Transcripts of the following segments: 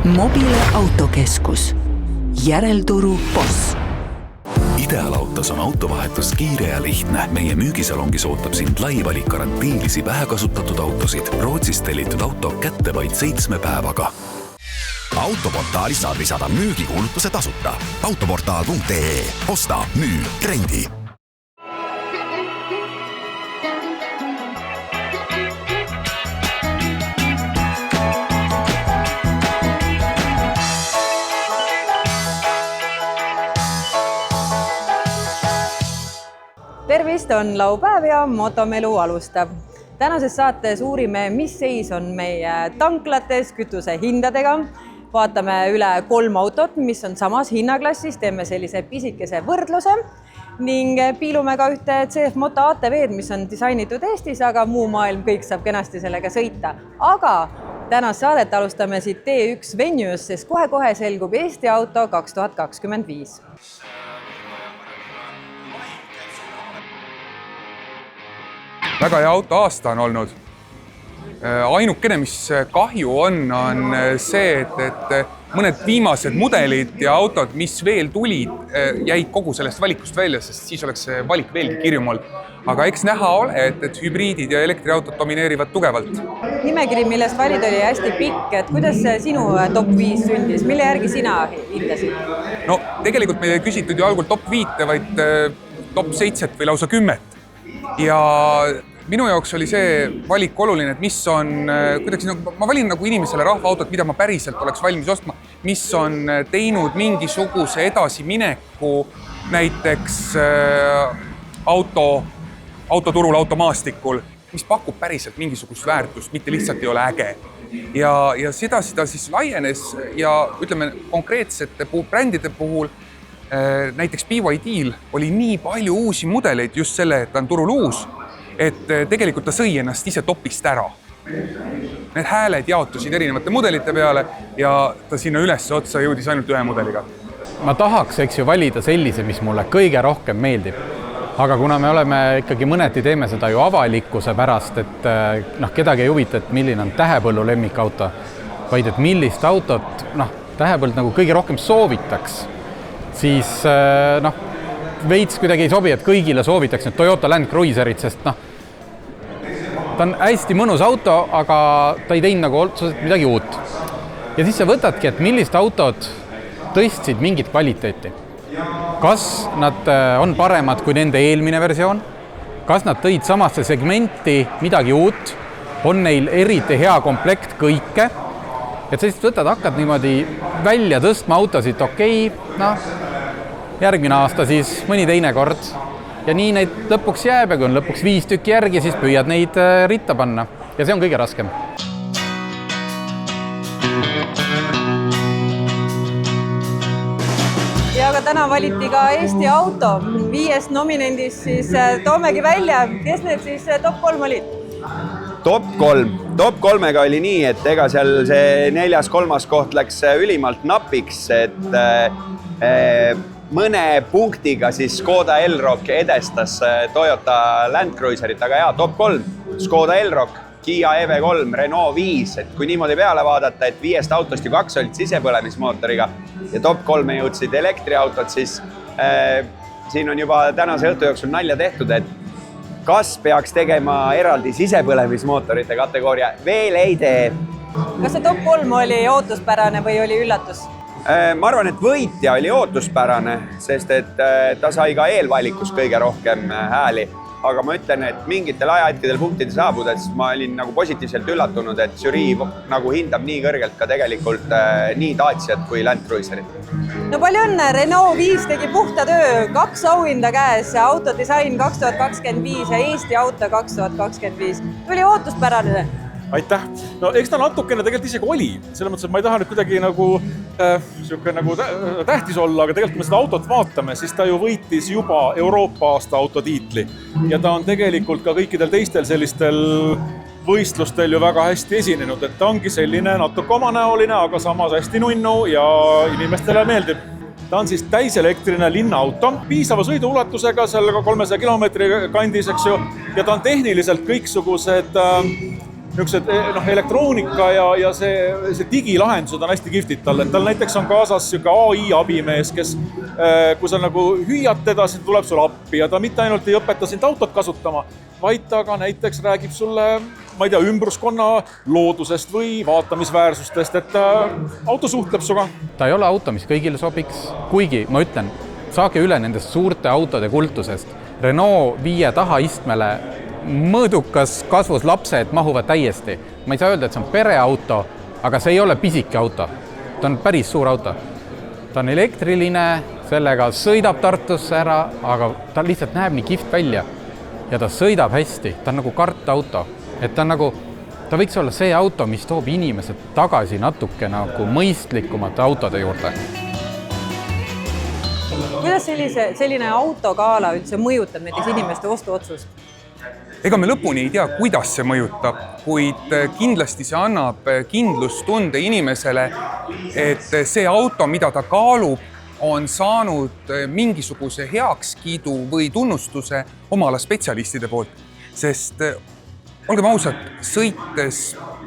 Mobile autokeskus. Järelturu boss. Ideaalautos on autovahetus kiire ja lihtne. Meie müügisalongis ootab sind lai valik garantiilisi vähekasutatud autosid. Rootsist tellitud auto kätte vaid 7 päevaga. Autoportaalis saad lisada müügikuulutuse tasuta. Autoportaal.ee. Osta, müü, rendi. Tervist, on laupäev ja Motomelu alustab. Tänases saates uurime, mis seis on meie tanklates kütuse hindadega. Vaatame üle 3 autot, mis on samas hinnaklassis, teeme sellise pisikese võrdluse ning piilume ka ühte CF Moto ATV-d, mis on disainitud Eestis, aga muu maailm kõik saab kenasti sellega sõita. Aga tänast saadet alustame siit T1 Venues, sest kohe-kohe selgub Eesti auto 2025. Väga hea auto aasta on olnud. Ainukene, mis kahju on see, et mõned viimased mudelid ja autod, mis veel tulid, jäid kogu sellest valikust välja, sest siis oleks see valik veelgi kirjum olnud. Aga eks näha ole, et hübriidid ja elektriautod domineerivad tugevalt. Nimekiri, millest valid oli hästi pikk, et kuidas sinu top 5 sündis? Mille järgi sina hindasid? No tegelikult me ei küsitud ju algul top 5, vaid top 7 või lausa 10. Ja minu jaoks oli see valik oluline, et mis on, ma valin nagu inimesele rahvaautot, mida ma päriselt oleks valmis ostma, mis on teinud mingisuguse edasimineku näiteks autoturul, automaastikul, mis pakub päriselt mingisugust väärtust, mitte lihtsalt ei ole äge. Ja seda siis laienes ja ütleme konkreetsete brändide puhul, näiteks BYD-l oli nii palju uusi mudeleid just selle, et ta on turul uus, et tegelikult ta sõi ennast ise topist ära. Need hääled jaotusid erinevate mudelite peale ja ta sinna üles otsa jõudis ainult ühe mudeliga. Ma tahaks, valida sellise, mis mulle kõige rohkem meeldib. Aga kuna me oleme ikkagi mõneti teeme seda ju avalikkuse pärast, et kedagi ei huvita, et milline on Tähepõllu lemmikauto, vaid et millist autot Tähepõld nagu kõige rohkem soovitaks, siis veits kuidagi ei sobi, et kõigile soovitaks need Toyota Land Cruiserid, sest ta on hästi mõnus auto, aga ta ei teinud nagu otseselt midagi uut. Ja siis sa võtadki, et millist autod tõstsid mingit kvaliteeti. Kas nad on paremad kui nende eelmine versioon? Kas nad tõid samasse segmenti midagi uut? On neil eriti hea komplekt kõike? Et sa siis võtad, hakkad niimoodi välja tõstma autosid, järgmine aasta siis mõni teine kord. Ja nii neid lõpuks jääb ja kui on lõpuks 5 tükki järgi, siis püüad neid ritta panna. Ja see on kõige raskem. Ja aga täna valiti ka Eesti auto. 5 nominendist siis toomegi välja. Kes need siis top 3 olid? Top 3-ga oli nii, et ega seal see 4.-3. koht läks ülimalt napiks, et mõne punktiga siis Škoda Elroq edestas Toyota Land Cruiserit, aga jaa, top 3, Škoda Elroq, Kia EV3, Renault 5, et kui niimoodi peale vaadata, et 5 autost ju 2 olid sisepõlemismootoriga ja top 3 jõudsid elektriautod, siis siin on juba tänase õhtu jooksul nalja tehtud, et kas peaks tegema eraldi sisepõlemismootorite kategooria? Veel ei tee. Kas see top 3 oli ootuspärane või oli üllatus? Ma arvan, et võitja oli ootuspärane, sest et ta sai ka eelvalikus kõige rohkem hääli. Aga ma ütlen, et mingitel ajahetkedel punktide saabuda, siis ma olin nagu positiivselt üllatunud, et žürii nagu hindab nii kõrgelt ka tegelikult nii Daciat kui Land Cruiserit. No palju õnne, Renault 5 tegi puhta töö, 2 auhinda käes, autodisain 2025 ja Eesti auto 2025. Tuli ootuspärane. Aitäh! No eks ta natukene tegelikult isegi oli. Selle mõttes, et ma ei taha nüüd kuidagi nagu tähtis olla, aga tegelikult kui me seda autot vaatame, siis ta ju võitis juba Euroopa aasta autotiitli. Ja ta on tegelikult ka kõikidel teistel sellistel võistlustel ju väga hästi esinenud, et ta ongi selline natuke omanäoline, aga samas hästi nunnu ja inimestele meeldib. Ta on siis täiselektrine linnaauto, piisava sõiduulatusega, seal 300 kilomeetri kandis, eks ju, ja ta on tehniliselt kõiksugused niisugused elektroonika ja see digilahendused on hästi kihvtid tal, et tal näiteks on kaasas siuke AI abimees, kes kui sa nagu hüüad teda, siis tuleb sulle appi ja ta mitte ainult ei õpeta sind autot kasutama, vaid ta ka näiteks räägib sulle, ma ei tea, ümbruskonna loodusest või vaatamisväärsustest, et auto suhtleb suga. Ta ei ole auto, mis kõigile sobiks, kuigi ma ütlen, saage üle nendest suurte autode kultusest. Renault 5 tahaistmele mõõdukas kasvus lapsed mahuvad täiesti. Ma ei saa öelda, et see on pereauto, aga see ei ole pisike auto. Ta on päris suur auto. Ta on elektriline, sellega sõidab Tartusse ära, aga ta lihtsalt näeb nii kihvt välja. Ja ta sõidab hästi, ta on nagu kartauto. Et ta on nagu, ta võiks olla see auto, mis toob inimesed tagasi natuke nagu mõistlikumate autode juurde. Kuidas selline autogala üldse mõjutab näiteks inimeste ostuotsust? Ega me lõpuni ei tea, kuidas see mõjutab, kuid kindlasti see annab kindlustunde inimesele, et see auto, mida ta kaalub, on saanud mingisuguse heakskiidu või tunnustuse oma ala spetsialistide poolt. Sest olgem ausad,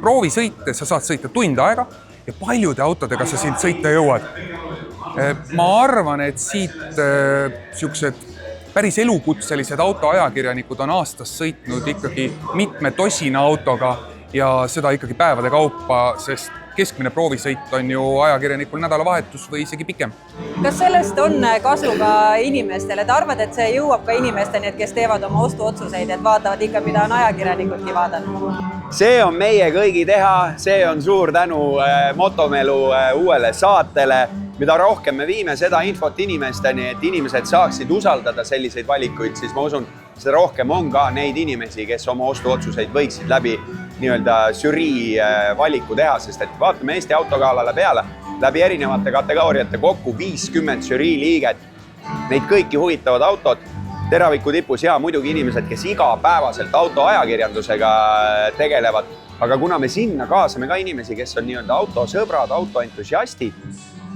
proovisõites sa saad sõita tund aega ja paljude autodega sa siin sõita jõuad. Ma arvan, et siit siuksed päris elukutselised autoajakirjanikud on aastas sõitnud ikkagi mitme tosina autoga ja seda ikkagi päevade kaupa, sest keskmine proovisõit on ju ajakirjanikul nädalavahetus või isegi pikem. Kas sellest on kasu ka inimestele? Ta arvad, et see jõuab ka inimesteni, kes teevad oma ostuotsuseid, et vaatavad ikka, mida on ajakirjanikudki vaadanud? See on meie kõigi teha, see on suur tänu Motomelu uuele saatele. Mida rohkem me viime seda infot inimesteni, et inimesed saaksid usaldada selliseid valikuid, siis ma usun, seda rohkem on ka neid inimesi, kes oma ostuotsuseid võiksid läbi nii-öelda žürii valiku teha, sest et vaatame Eesti autogalale peale, läbi erinevate kategooriate kokku 50 žürii liiget. Neid kõiki huvitavad autod, teraviku tipus ja muidugi inimesed, kes igapäevaselt autoajakirjandusega tegelevad, aga kuna me sinna kaasame ka inimesi, kes on nii-öelda autosõbrad, autoentusiastid,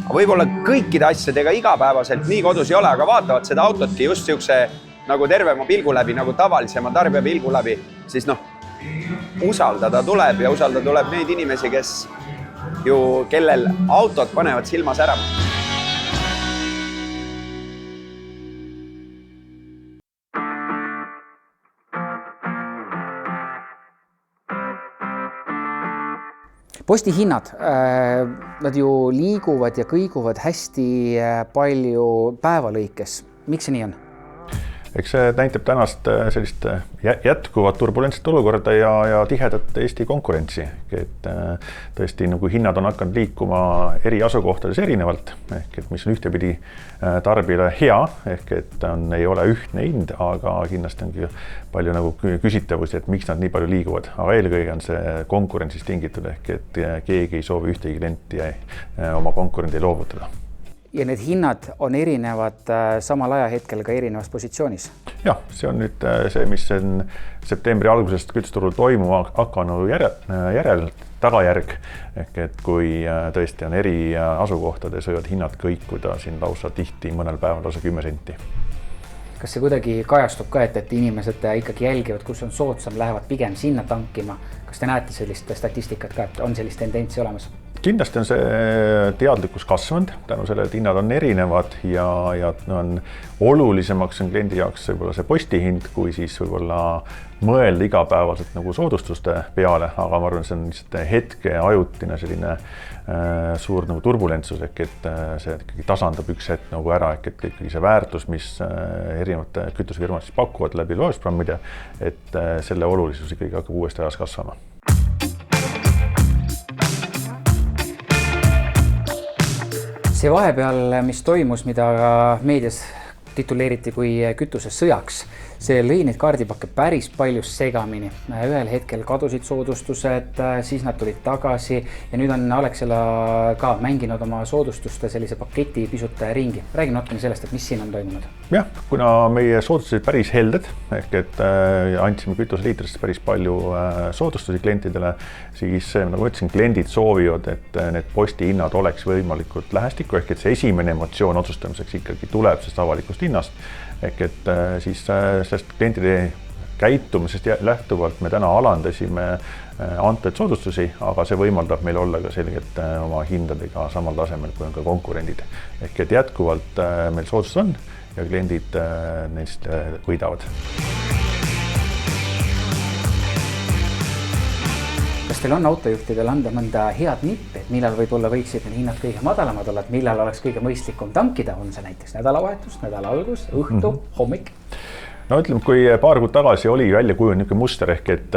võib-olla kõikide asjadega igapäevaselt nii kodus ei ole, aga vaatavad seda autotki just siukse nagu tervema pilgu läbi, nagu tavalisema tarbija pilgu läbi, siis usaldada tuleb ja usaldada tuleb neid inimesi, kes ju, kellel autod panevad silma särama. Posti hinnad, nad ju liiguvad ja kõiguvad hästi palju päevalõikes. Miks see nii on? Eks see näitab tänast sellist jätkuvat turbulentset olukorda ja tihedat Eesti konkurentsi. Et tõesti nagu hinnad on hakanud liikuma eri asukohtades erinevalt, ehk et mis on ühtepidi tarbijale hea, ehk et ei ole ühtne hind, aga kindlasti ongi palju nagu küsitavusi, et miks nad nii palju liiguvad. Aga eelkõige on see konkurentsis tingitud, ehk et keegi ei soovi ühtegi klienti oma konkurendi loovutada. Ja need hinnad on erinevad samal ajahetkel ka erinevas positsioonis? Jah, see on nüüd see, mis on septembri algusest kütusturul toimuma hakanud tagajärg. Ehk et kui tõesti on eri asukohtades võivad hinnad kõikuda siin lausa tihti mõnel päeval lausa 10 senti. Kas see kuidagi kajastub ka, et inimesed ikkagi jälgivad, kus on soodsam, lähevad pigem sinna tankima? Kas te näete sellist statistikat ka, et on sellist tendentsi olemas? Kindlasti on see teadlikkus kasvanud, tänu selle, et hinnad on erinevad ja on olulisemaks on kliendi jaoks võib-olla see postihind, kui siis võib-olla mõelda igapäevaselt nagu soodustuste peale, aga ma arvan, see on lihtsalt hetke ajutine selline suur nagu turbulentsus, ehk et see ikkagi tasandab üks hetk nagu ära, ehk et ikkagi see väärtus, mis erinevate kütusefirmad siis pakuvad läbi loojusprogrammide, et selle olulisus ikkagi hakkab uuesti ajas kasvama. See vahepeal, mis toimus, mida meedias tituleeriti kui kütusesõjaks, see lõi neid kaardipakke päris palju segamini. Ühel hetkel kadusid soodustused, siis nad tulid tagasi ja nüüd on Alexela ka mänginud oma soodustuste sellise paketi pisut ringi. Räägime natukene sellest, et mis siin on toimunud. Jah, kuna meie soodustused päris helded, ehk et andsime kütuseliitrisest päris palju soodustusi klientidele, siis nagu ütlesin, kliendid soovivad, et need posti hinnad oleks võimalikult lähestikku, ehk et see esimene emotsioon otsustamiseks ikkagi tuleb sest avalikust hinnast, ehk et siis sellest klientide käitumisest lähtuvalt me täna alandasime antud soodustusi, aga see võimaldab meil olla ka selgelt oma hindadega samal tasemel, kui on ka konkurendid. Ehk et jätkuvalt meil soodustus on ja kliendid neist võidavad. Kas teil on autojuhtidel anda mõnda head nippi, et millal võib-olla võiksid need hinnad kõige madalamad olla, et millal oleks kõige mõistlikum tankida, on see näiteks nädalavahetus, nädala algus, õhtu, hommik? No ütleme, kui paar kuud tagasi oli välja kujunenud niisugune muster ehk et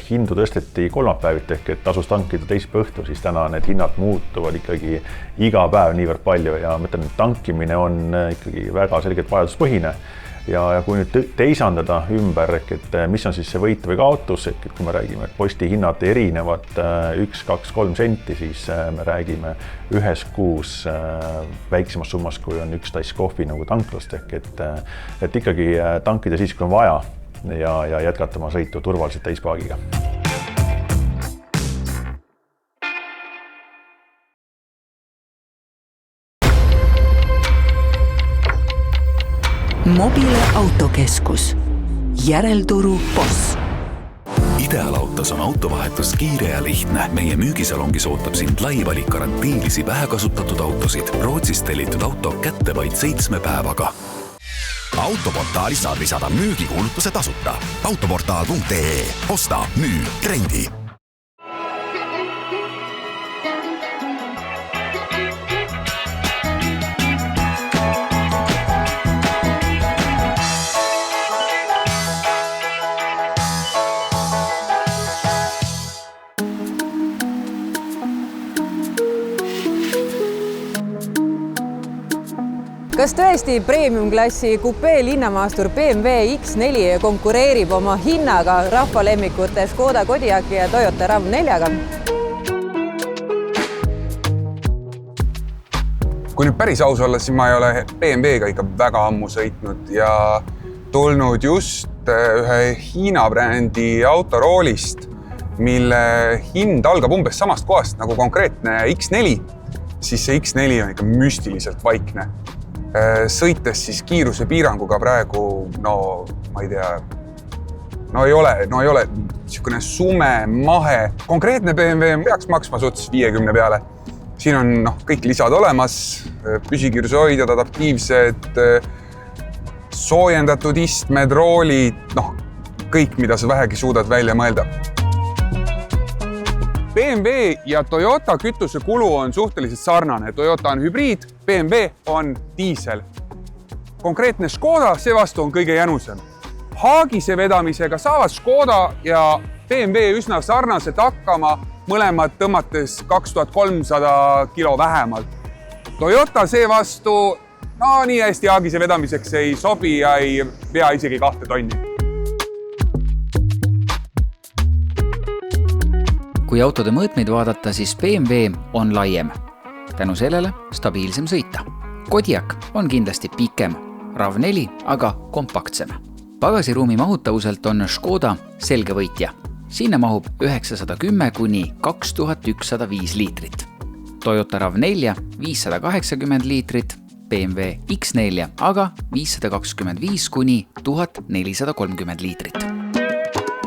hindu tõsteti kolmapäeviti ehk et tasus tankida teisipäeva õhtul, siis täna need hinnad muutuvad ikkagi iga päev niivõrd palju ja ma ütlen, et tankimine on ikkagi väga selgelt vajaduspõhine. Ja kui nüüd teisandada ümber, et mis on siis see võit või kaotus, et kui me räägime, et posti hinnad erinevad 1, 2, 3 senti, siis me räägime ühes kuus väiksemas summas, kui on üks tass kohvi nagu tanklast, ehk et ikkagi tankida siis, kui on vaja ja jätkata oma sõitu turvaliselt täispaagiga. Mobile autokeskus. Järelturu boss. Ideaalautos on autovahetus kiire ja lihtne. Meie müügisalongis ootab sind lai valik garantiilisi vähekasutatud autosid. Rootsist tellitud auto kätte vaid 7 päevaga. Autoportaalis saad lisada müügikuulutuse tasuta. Autoportaal.ee. Osta, müü, rendi. Kas tõesti premium-klassi kupee linnamaastur BMW X4 konkureerib oma hinnaga rahvalemmikute Škoda Kodiaq ja Toyota RAV4-ga? Kui nüüd päris aus olla, siis ma ei ole BMW-ga ikka väga ammu sõitnud ja tulnud just ühe Hiina brändi autoroolist, mille hind algab umbes samast kohast nagu konkreetne X4, siis see X4 on ikka müstiliselt vaikne. Sõites siis kiiruse piiranguga praegu, ma ei tea, ei ole niisugune sume, mahe. Konkreetne BMW peaks maksma suhtes 50 peale. Siin on kõik lisad olemas, püsikiirusehoidjad, adaptiivsed, soojendatud istmed, roolid, kõik, mida sa vähegi suudad välja mõelda. BMW ja Toyota kütusekulu on suhteliselt sarnane. Toyota on hübriid, BMW on diisel. Konkreetne Škoda seevastu on kõige jänusem. Haagise vedamisega saavad Škoda ja BMW üsna sarnaselt hakkama, mõlemad tõmmates 2300 kilo vähemalt. Toyota seevastu nii hästi haagise vedamiseks ei sobi ja ei vea isegi 2 tonni. Kui autode mõõtmeid vaadata, siis BMW on laiem. Tänu sellele stabiilsem sõita. Kodiaq on kindlasti pikem, RAV4 aga kompaktsem. Pagasiruumi mahutavuselt on Škoda selge võitja. Sinna mahub 910 kuni 2105 liitrit. Toyota RAV4 580 liitrit, BMW X4 aga 525 kuni 1430 liitrit.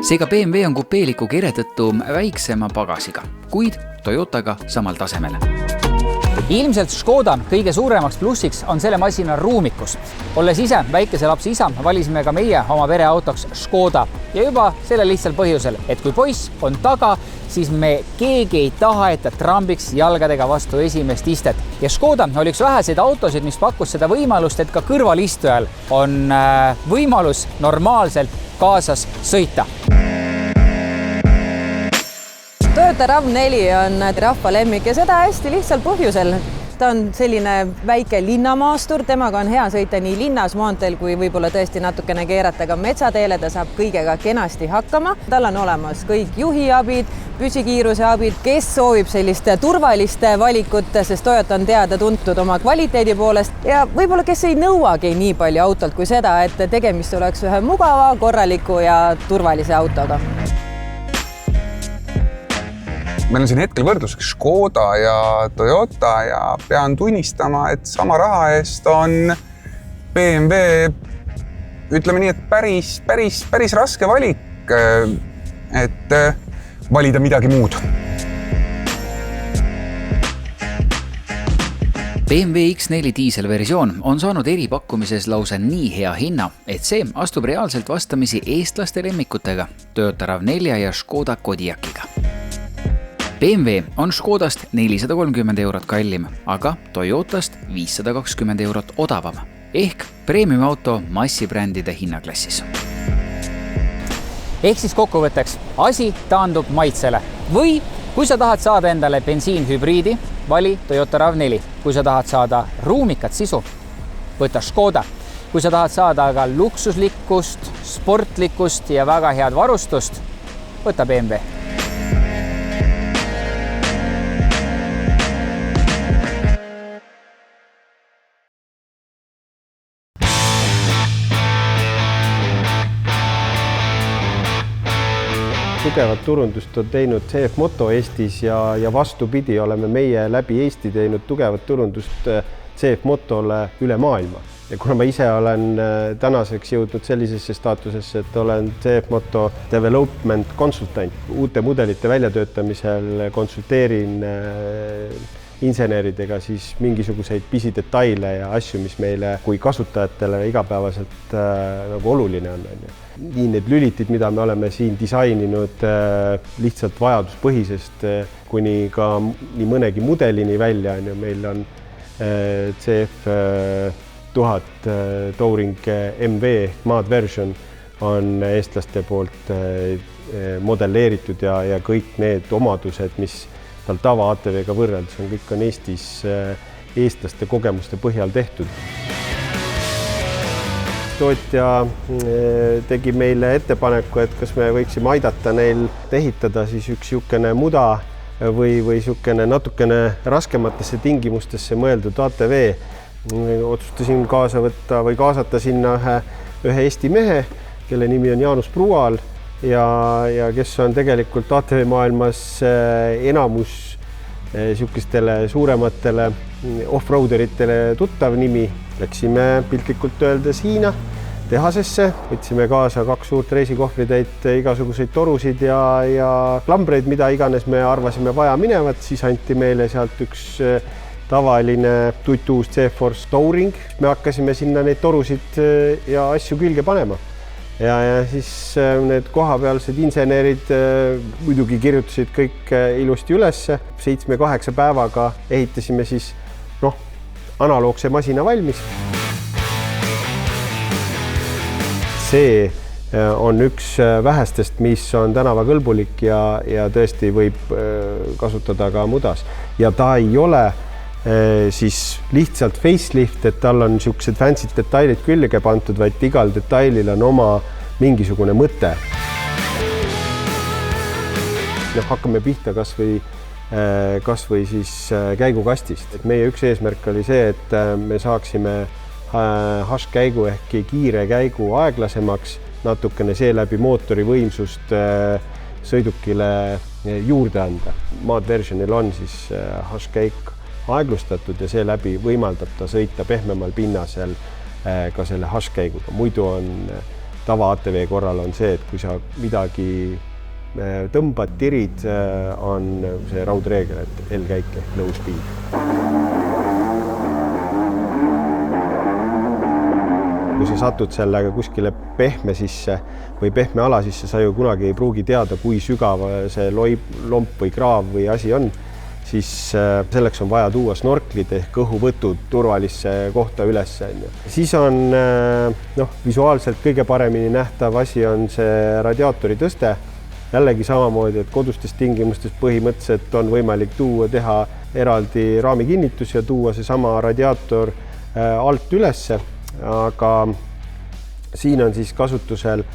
Seega BMW on kupeeliku kire tõttu väiksema pagasiga, kuid Toyotaga samal tasemel. Ilmselt Škoda kõige suuremaks plussiks on selle masina ruumikus. Olles ise väikese lapse isa, valisime ka meie oma pereautoks Škoda. Ja juba selle lihtsal põhjusel, et kui poiss on taga, siis me keegi ei taha, et ta trambiks jalgadega vastu esimest istet. Ja Škoda oli üks väheseid autosid, mis pakkus seda võimalust, et ka kõrvalistujal on võimalus normaalselt kaasas sõita. Toyota RAV4 on rahvalemmik ja seda hästi lihtsal põhjusel. Ta on selline väike linnamaastur, temaga on hea sõita nii linnas maanteel kui võib-olla tõesti natukene keerata ka metsateele, ta saab kõigega kenasti hakkama. Tal on olemas kõik juhiabid, püsikiiruseabid, kes soovib sellist turvalist valikut, sest Toyota on teada tuntud oma kvaliteedi poolest ja võib-olla kes ei nõuagi nii palju autolt kui seda, et tegemist oleks ühe mugava, korraliku ja turvalise autoga. Meil on siin hetkel võrdluseks Škoda ja Toyota ja pean tunnistama, et sama raha eest on BMW ütleme nii, et päris raske valik, et valida midagi muud. BMW X4 diiselversioon on saanud eripakkumises lausa nii hea hinna, et see astub reaalselt vastamisi eestlaste lemmikutega Toyota RAV4 ja Škoda Kodiakiga. BMW on Škodast 430 eurot kallim, aga Toyotast 520 eurot odavam ehk premium-auto massibrändide hinnaklassis. Ehk siis kokkuvõtteks, asi taandub maitsele või kui sa tahad saada endale bensiinhübriidi, vali Toyota RAV4. Kui sa tahad saada ruumikat sisu, võta Škoda. Kui sa tahad saada aga luksuslikkust, sportlikkust ja väga head varustust, võta BMW. Tugevat turundust on teinud CF Moto Eestis ja vastupidi oleme meie läbi Eesti teinud tugevat turundust CF Motole üle maailma. Ja kuna ma ise olen tänaseks jõudnud sellisesse staatusesse, et olen CF Moto Development Consultant, uute mudelite väljatöötamisel konsulteerin inseneridega siis mingisuguseid pisidetaile ja asju, mis meile kui kasutajatele igapäevaselt nagu oluline on. Nii need lülitid, mida me oleme siin disaininud lihtsalt vajaduspõhisest kuni ka nii mõnegi mudelini välja. Meil on CF 1000 Touring MV Maad version on eestlaste poolt modelleeritud ja kõik need omadused, mis tal tava ATV-ga võrreldes on, kõik on Eestis eestlaste kogemuste põhjal tehtud. Tootja tegi meile ettepaneku, et kas me võiksime aidata neil ehitada siis üks niisugune muda või niisugune natukene raskematesse tingimustesse mõeldud ATV. Otsustasin kaasa võtta või kaasata sinna ühe Eesti mehe, kelle nimi on Jaanus Prual ja kes on tegelikult ATV maailmas enamus niisugustele suurematele off-roaderitele tuttav nimi. Läksime piltlikult öeldes Hiina tehasesse, võtsime kaasa 2 suurt reisikohvritäit igasuguseid torusid ja klambreid, mida iganes me arvasime vaja minevat, siis anti meile sealt üks tavaline tutuus C-Force Touring. Me hakkasime sinna neid torusid ja asju külge panema. Ja siis need kohapealsed insenerid muidugi kirjutasid kõik ilusti ülesse. 7-8 päevaga ehitasime siis analoogse masina valmis. See on üks vähestest, mis on tänavakõlbulik ja tõesti võib kasutada ka mudas. Ja ta ei ole siis lihtsalt facelift, et tal on niisugused fancy detailid külge pandud, vaid igal detailil on oma mingisugune mõte. Hakkame pihta kas või siis käigukastist. Meie üks eesmärk oli see, et me saaksime haškäigu ehk kiire käigu aeglasemaks, natukene seeläbi mootori võimsust sõidukile juurde anda. Maad versionil on siis haškäik aeglustatud ja seeläbi võimaldab ta sõita pehmemal pinnasel ka selle haškäiguga. Muidu on tava ATV korral on see, et kui sa midagi tõmbad, tirid, on see raudreegel, et L-käik ehk low speed. Kui sa satud sellega kuskile pehme sisse või pehme ala sisse, sa ju kunagi ei pruugi teada, kui sügav see lomp või kraav või asi on, siis selleks on vaja tuua snorklid ehk õhuvõtud turvalisse kohta üles. Siis on visuaalselt kõige paremini nähtav asi on see radiaatori tõste. Jällegi samamoodi, et kodustes tingimustes põhimõtteliselt on võimalik teha eraldi raamikinnitus ja tuua see sama radiaator alt ülesse, aga siin on siis kasutusel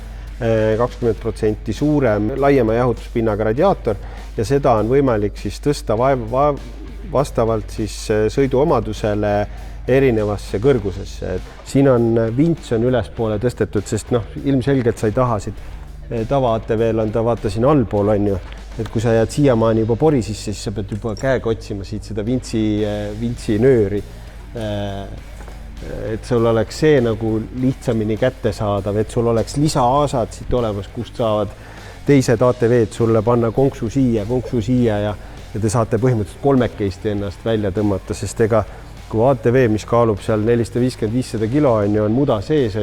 20% suurem laiema jahutuspinnaga radiaator ja seda on võimalik siis tõsta vastavalt siis sõiduomadusele erinevasse kõrgusesse. Siin on vints on ülespoole tõstetud, sest ilmselgelt sa ei taha siit tava ATV-l on ta vaata siin allpool on ju, et kui sa jääd siiamaani juba pori sisse, siis sa pead juba käega otsima siit seda vintsi nööri. et sul oleks see nagu lihtsamini kättesaadav, et sul oleks lisaaasad siit olemas, kust saavad teised ATV-d sulle panna konksu siia ja te saate põhimõtteliselt kolmekesti ennast välja tõmmata, sest ega kui ATV, mis kaalub seal 450-500 kilo on muda sees,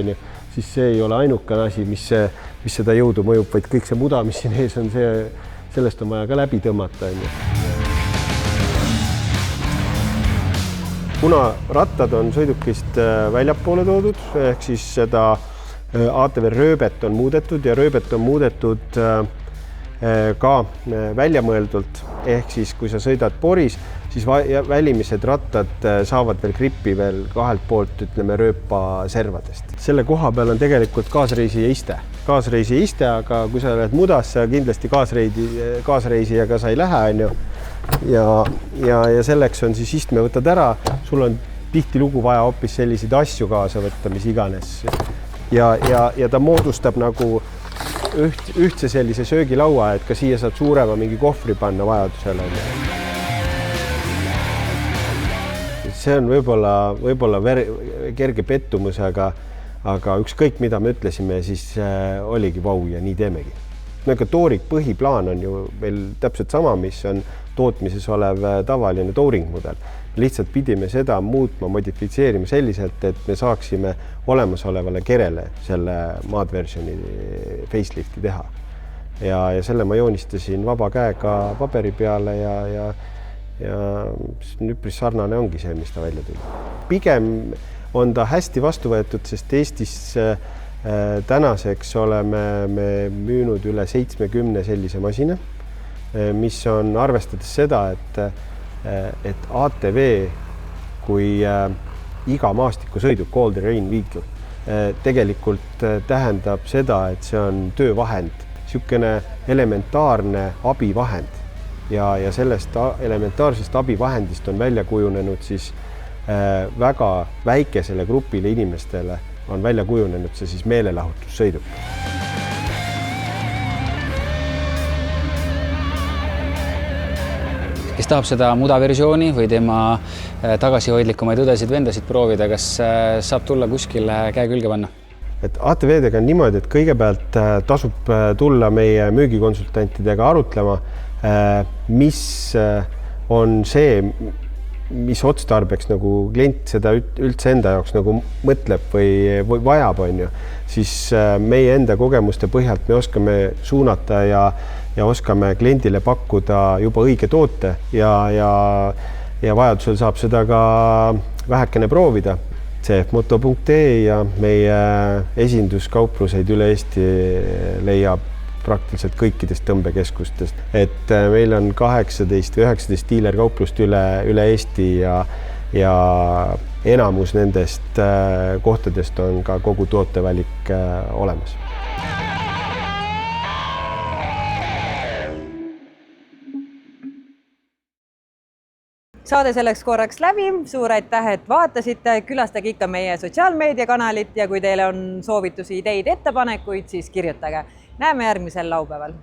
siis see ei ole ainukene asi, mis seda jõudu mõjub, vaid kõik see muda, mis siin ees on, sellest on vaja ka läbi tõmmata. Kuna rattad on sõidukist väljapoole toodud, ehk siis seda ATV rööbet on muudetud ja rööbet on muudetud ka väljamõeldult, ehk siis kui sa sõidad poris, siis välimised rattad saavad veel grippi veel kahelt poolt, ütleme, rööpa servadest. Selle koha peal on tegelikult kaasreisija iste, aga kui sa oled mudas, sa kindlasti kaasreisijaga sa ei lähe, ja selleks on siis istme võtad ära, sul on tihtilugu vaja hoopis selliseid asju kaasa võtta, mis iganes. Ja ta moodustab nagu ühtse sellise söögilaua, et ka siia saad suurema mingi kohvri panna vajadusele. See on võib-olla kerge pettumus, aga ükskõik mida me ütlesime, siis oligi vau ja nii teemegi. Tooring põhiplaan on ju meil täpselt sama, mis on tootmises olev tavaline touring mudel. Lihtsalt pidime seda muutma, modifitseerima selliselt, et me saaksime olemasolevale kerele selle maadversioni facelifti teha. Ja selle ma joonistasin vaba käega paberi peale ja üpris sarnane ongi see, mis ta välja tuli. Pigem on ta hästi vastu võetud, sest Eestis tänaseks oleme me müünud üle 70 sellise masina, mis on arvestades seda, et ATV kui iga maastikusõiduk, all terrain vehicle, tegelikult tähendab seda, et see on töövahend, niisugune elementaarne abivahend ja sellest elementaarsest abivahendist on välja kujunenud siis väga väikesele grupile inimestele on välja kujunenud see siis meelelahutussõiduk. Kes tahab seda muda versiooni või tema tagasihoidlikumaid õdesid-vendasid proovida, kas saab tulla kuskile käe külge panna? Et ATV-dega on niimoodi, et kõigepealt tasub tulla meie müügikonsultantidega arutlema, mis on see, mis otstarbeks nagu klient seda üldse enda jaoks nagu mõtleb või vajab, siis meie enda kogemuste põhjalt me oskame suunata ja oskame kliendile pakkuda juba õige toote ja vajadusel saab seda ka vähekene proovida. CFmoto.ee ja meie esinduskaupluseid üle Eesti leiab praktiliselt kõikidest tõmbekeskustest. Et meil on 18 või 19 diilerkauplust üle Eesti ja enamus nendest kohtadest on ka kogu tootevalik olemas. Saade selleks korraks läbi, suur aitäh, et vaatasite, külastage ikka meie sotsiaalmeediakanalit ja kui teile on soovitusi, ideid, ettepanekuid, siis kirjutage. Näeme järgmisel laupäeval.